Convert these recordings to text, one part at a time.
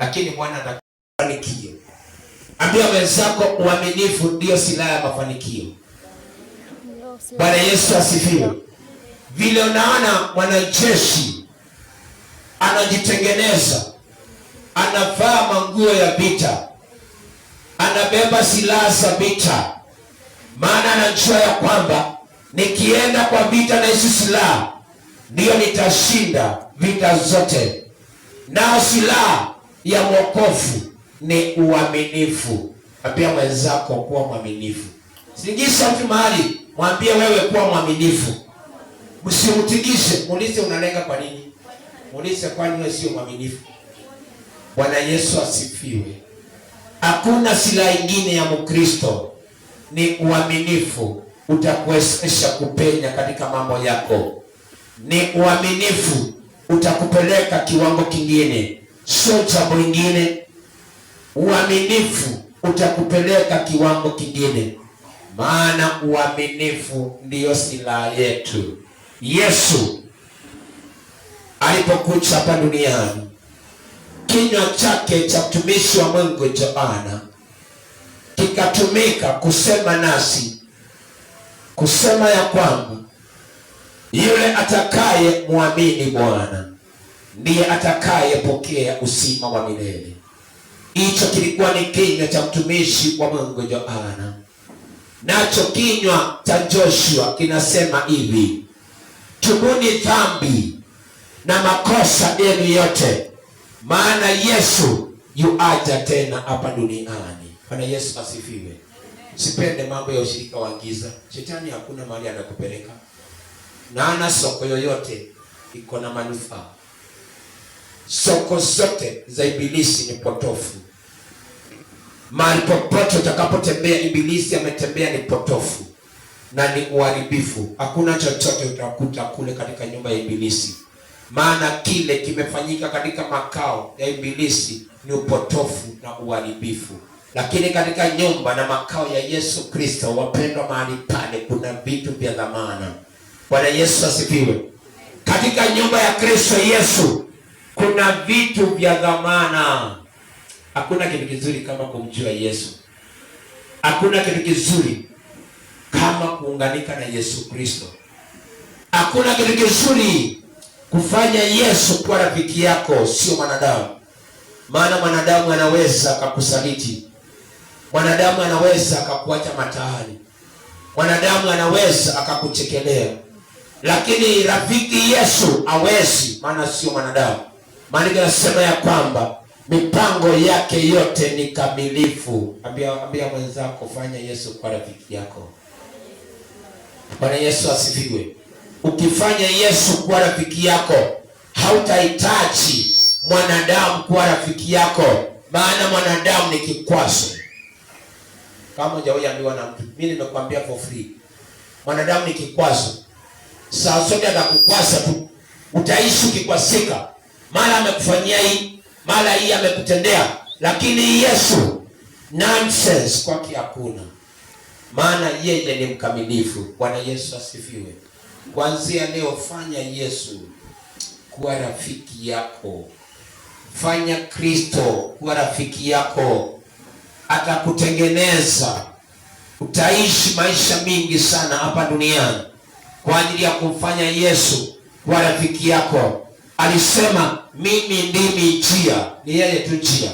lakini Bwana atakufanikio. Ambia wenzako uaminifu ndio silaha ya mafanikio. Bwana Yesu asifiwe. Vile unaona mwanajeshi anajitengeneza, anavaa manguo ya vita, anabeba silaha za vita, maana anajua ya kwamba nikienda kwa vita na hizi silaha ndio nitashinda vita zote. Nao silaha ya wokovu ni uaminifu. Ambia mwenzako kuwa mwaminifu. Sigisha mtu mahali, mwambie wewe kuwa mwaminifu. Msimtikishe, muulize unalenga kwa nini? Muulize kwani wewe sio mwaminifu. Bwana Yesu asifiwe. Hakuna silaha nyingine ya Mkristo, ni uaminifu utakuwezesha kupenya katika mambo yako. Ni uaminifu utakupeleka kiwango kingine, sio jambo lingine. Uaminifu utakupeleka kiwango kingine, maana uaminifu ndiyo silaha yetu. Yesu alipokuja hapa duniani, kinywa chake cha mtumishi wa Mungu Yohana kikatumika kusema nasi, kusema ya kwamba yule atakaye muamini Bwana ndiye atakayepokea uzima wa milele. Hicho kilikuwa ni kinywa cha mtumishi wa Mungu Yohana. Nacho kinywa cha Joshua kinasema hivi: tubuni dhambi na makosa yenu yote, maana Yesu yuaja tena hapa duniani. Bwana Yesu asifiwe. Sipende mambo ya ushirika wa giza. Shetani hakuna mahali anakupeleka. Na soko yoyote iko na manufaa. Soko zote za ibilisi ni potofu. Mahali popote utakapotembea ibilisi ametembea ni potofu na ni uharibifu. Hakuna chochote utakuta kule katika nyumba ya ibilisi, maana kile kimefanyika katika makao ya ibilisi ni upotofu na uharibifu. Lakini katika nyumba na makao ya Yesu Kristo, wapendwa, mahali pale kuna vitu vya dhamana. Bwana Yesu asifiwe. Katika nyumba ya Kristo Yesu kuna vitu vya dhamana. Hakuna kitu kizuri kama kumjua Yesu. Hakuna kitu kizuri kama kuunganika na Yesu Kristo. Hakuna kitu kizuri kufanya Yesu kuwa rafiki yako, sio mwanadamu. Maana mwanadamu anaweza akakusaliti. Mwanadamu anaweza akakuacha mataani. Mwanadamu anaweza akakuchekelea. Lakini rafiki Yesu hawezi, maana sio mwanadamu. Maandiko yanasema ya kwamba mipango yake yote ni kamilifu. Ambia mwenzako fanya Yesu kwa rafiki yako. Bwana Yesu asifiwe. Ukifanya Yesu kuwa rafiki yako, hautahitaji mwanadamu kuwa rafiki yako, maana mwanadamu ni kikwazo. Kama hujawahi ambiwa na mtu, mimi nimekwambia for free, mwanadamu ni kikwazo. Saa zote atakukwaza tu, utaishi ukikwasika. Mara amekufanyia hii, mara hii amekutendea. Lakini Yesu, nonsense kwake hakuna, maana yeye ni mkamilifu. Bwana Yesu asifiwe. Kuanzia leo fanya Yesu kuwa rafiki yako. Fanya Kristo kuwa rafiki yako. Atakutengeneza. Utaishi maisha mingi sana hapa duniani kwa ajili ya kumfanya Yesu kuwa rafiki yako. Alisema mimi ndimi njia. Ni yeye tu njia.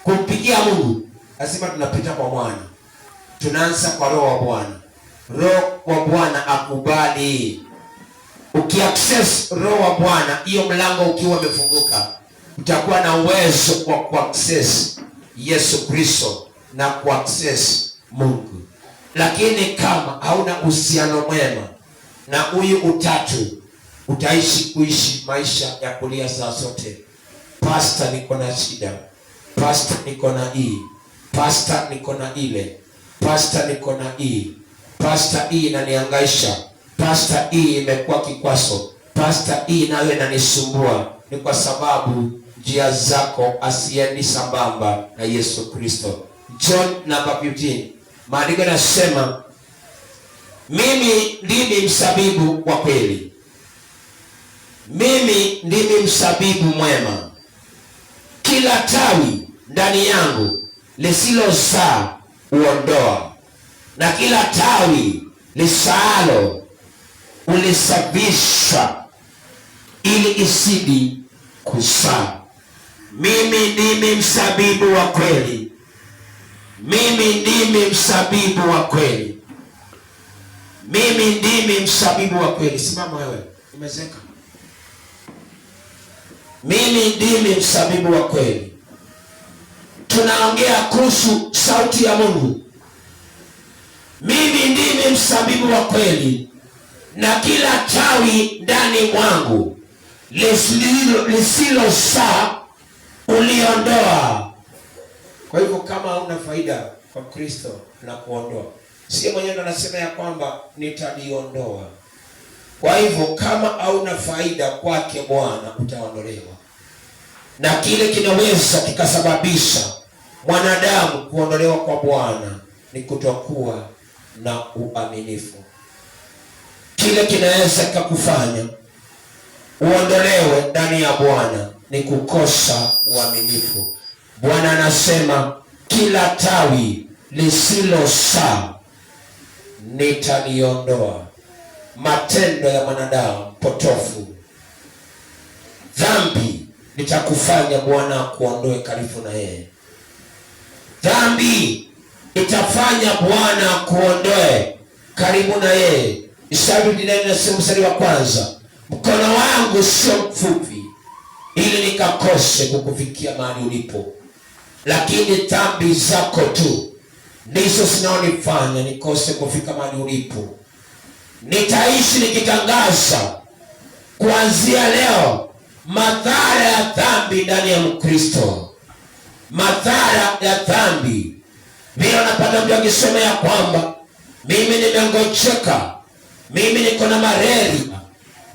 Kumpigia Mungu lazima tunapita kwa Bwana. Tunaanza kwa Roho wa Bwana. Roho wa Bwana akubali. Ukiaccess Roho wa Bwana, hiyo mlango ukiwa umefunguka, utakuwa na uwezo wa kuaccess Yesu Kristo na kuaccess Mungu. Lakini kama hauna uhusiano mwema na huyu utatu, kuishi maisha ya kulia saa zote. Pastor, niko na shida. Pastor, niko na hii. Pastor, niko na ile. Pastor, niko na hii. Pastor, hii inanihangaisha. Pastor, hii imekuwa kikwazo. Pastor, hii nayo inanisumbua. Ni kwa sababu njia zako asiendi sambamba na Yesu Kristo. John number 15. Maandiko yanasema mimi ndimi mzabibu wa kweli. Mimi ndimi mzabibu mwema. kila tawi ndani yangu lisilozaa uondoa, na kila tawi lisaalo ulisafisha, ili isidi kuzaa. Mimi ndimi mzabibu wa kweli, mimi ndimi mzabibu wa kweli, mimi ndimi mzabibu wa kweli. Simama wewe, umezeka. Mimi ndimi mzabibu wa kweli. Tunaongea kuhusu sauti ya Mungu. Mimi ndimi mzabibu wa kweli, na kila tawi ndani mwangu lisilozaa uliondoa. Kwa hivyo kama hauna faida kwa Kristo na kuondoa, sio mwenyewe anasema ya kwamba nitaliondoa. Kwa hivyo kama hauna faida kwake Bwana, utaondolewa. Na kile kinaweza kikasababisha mwanadamu kuondolewa kwa Bwana ni kutokuwa na uaminifu. Kile kinaweza kikakufanya uondolewe ndani ya Bwana ni kukosa uaminifu. Bwana anasema kila tawi lisilozaa nitaliondoa. Matendo ya mwanadamu potofu, dhambi litakufanya Bwana kuondoe karibu na yeye. Dhambi itafanya Bwana kuondoe karibu na yeye. Isaya 49 mstari wa kwanza, mkono wangu sio mfupi ili nikakose kukufikia mahali ulipo, lakini dhambi zako tu ndizo zinaonifanya nikose kufika mahali ulipo. Nitaishi nikitangaza kuanzia leo madhara ya dhambi ndani ya Mkristo. Madhara ya dhambi. Vile unapata mtu akisema ya kwamba mimi nimengojeka, mimi niko na malaria,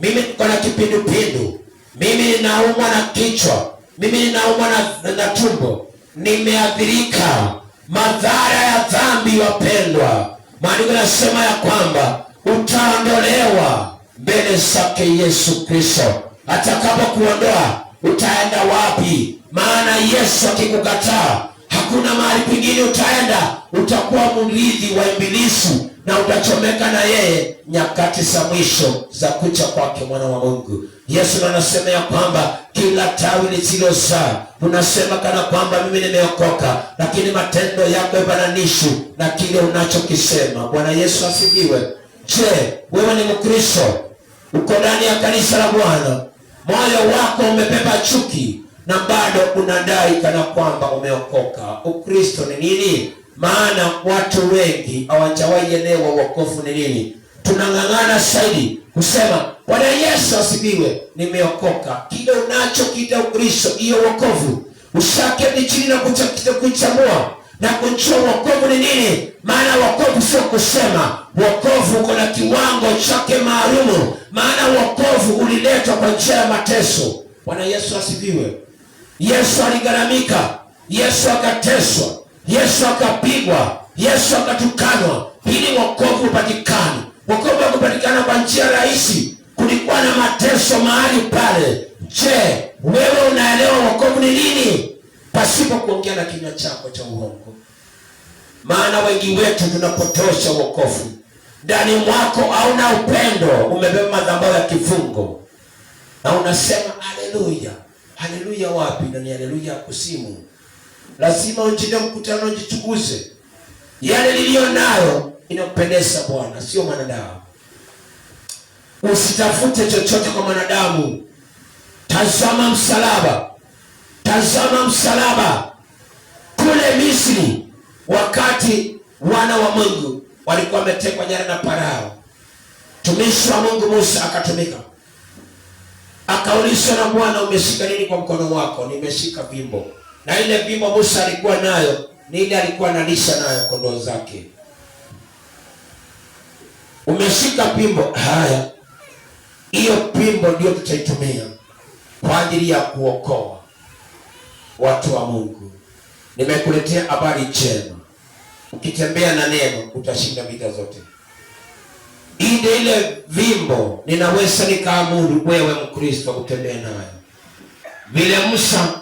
mimi niko na kipindupindu, mimi ninaumwa na kichwa, mimi ninaumwa na tumbo, nimeathirika. Madhara ya dhambi, wapendwa, maandiko yanasema ya kwamba utaondolewa mbele zake Yesu Kristo. Atakapokuondoa utaenda wapi? Maana Yesu akikukataa hakuna mahali pengine utaenda. Utakuwa mrithi wa ibilisi na utachomeka na yeye nyakati za mwisho za kucha kwake mwana wa Mungu. Yesu anasema ya kwamba kila tawi lisilozaa, unasema kana kwamba mimi nimeokoka, lakini matendo yako yananishu na kile unachokisema. Bwana Yesu asifiwe. Je, wewe ni Mkristo? Uko ndani ya kanisa la Bwana, moyo wako umebeba chuki na bado unadai kana kwamba umeokoka. Ukristo ni nini? Maana watu wengi hawajawahi elewa wokovu ni nini. Tunang'ang'ana zaidi kusema Bwana Yesu asifiwe, nimeokoka. Kile unachokiita Ukristo, hiyo wokovu, ushaketi chini na kuchambua na kujua wokovu ni nini. Maana wokovu sio kusema, wokovu uko na kiwango chake maalumu. Maana wokovu uliletwa kwa njia ya mateso. Bwana Yesu asifiwe. Yesu aligharamika, Yesu akateswa, Yesu akapigwa, Yesu akatukanwa ili wokovu upatikane. Wokovu hakupatikana kwa njia rahisi, kulikuwa na mateso mahali pale. Je, wewe unaelewa wokovu ni nini? Pasipo kuongea na kinywa chako cha uongo. Maana wengi wetu tunapotosha wokovu. Ndani mwako hauna upendo, umebeba madhabahu ya kifungo. Na unasema haleluya. Haleluya wapi? Na ni haleluya kusimu. Lazima ujinde mkutano, ujichunguze. Yale niliyo nayo inampendeza Bwana, sio mwanadamu. Usitafute chochote kwa mwanadamu. Tazama msalaba. Tazama msalaba. Kule Misri, wakati wana wa Mungu walikuwa wametekwa nyara na Farao, tumishi wa Mungu Musa akatumika. Akaulizwa na Bwana, umeshika nini kwa mkono wako? Nimeshika fimbo. Na ile fimbo Musa alikuwa nayo ni ile alikuwa analisha nayo kondoo zake. Umeshika fimbo. Haya, hiyo fimbo ndio tutaitumia kwa ajili ya kuokoa watu wa Mungu. Nimekuletea habari njema. Ukitembea na neno utashinda vita zote. Ile fimbo ninaweza nikaamuru wewe Mkristo utembee nayo. Vile Musa